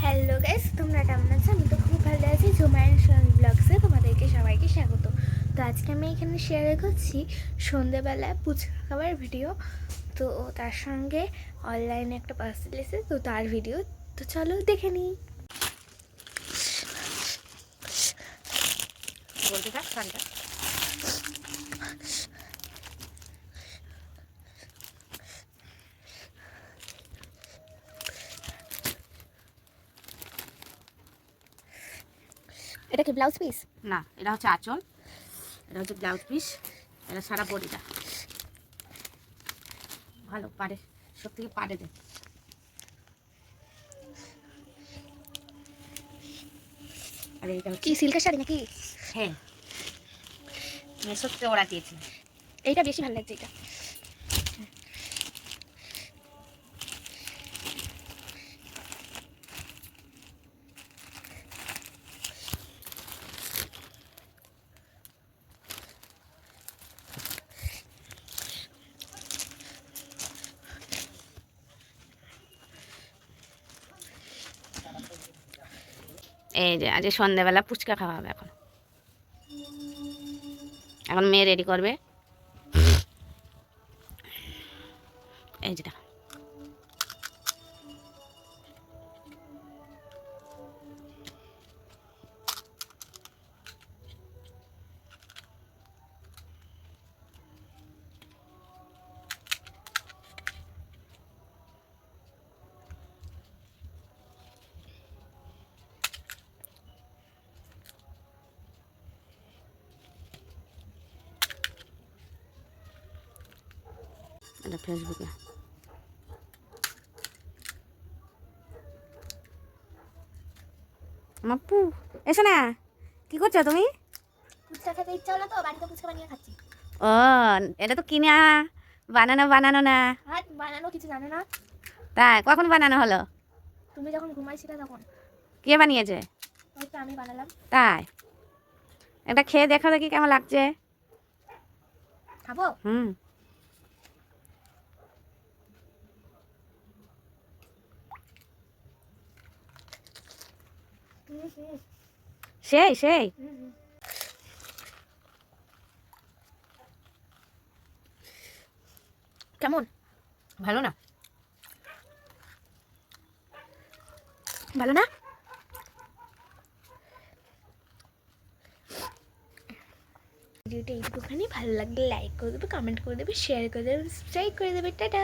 Hello guys, তোমরা কেমন আছো? আমি তো খুব ভালো আছি। ঝুমায়ন ব্লগসে তোমাদেরকে সবাইকে স্বাগত। তো আজকে আমি এখানে শেয়ার করছি সন্ধ্যেবেলায় ফুচকা খাবার ভিডিও। তো তার সঙ্গে অনলাইনে একটা পার্সেল এসে, তো তার ভিডিও। তো চলো দেখে নিই। বলতে থাক গানটা। এটা কি ব্লাউজ পিস? না, এটা হচ্ছে আঁচল, এটা হচ্ছে ব্লাউজ পিস, এটা সারা বডিটা ভালো পাড়ে, সব থেকে পাড়ে দেয়। আর এটা কি হচ্ছে সিল্কের শাড়ি নাকি? হ্যাঁ, সত্যি ওরা দিয়েছে। এইটা বেশি ভালো লাগছে। এটা এই যে আজ সন্ধ্যাবেলা ফুচকা খাওয়া হবে। এখন এখন মেয়ে রেডি করবে। এই যেটা এটা ফেসবুকে। মাপু এসো না, কি করছো তুমি? ফুচকা খেতে ইচ্ছা হলো তো বাড়িতে ফুচকা বানিয়ে খাচ্ছি। ও, এটা তো কিনা বানানো বানানো না। আর বানানো কিছু জানো না? তাই কখন বানানো হলো? তুমি যখন ঘুমাইছিলে তখন। কে বানিয়েছে? ওই তো আমি বানালাম। তাই একটা খেয়ে দেখো দেখি কেমন লাগছে। খাবো? হুম, সেই সেই কেমন? ভালো না? ভালো না? ভিডিওটা এইটুকুখানি। ভালো লাগলে লাইক করে দেবে, কমেন্ট করে দেবে, শেয়ার করে দেবে, সাবস্ক্রাইব করে দেবে। টাটা।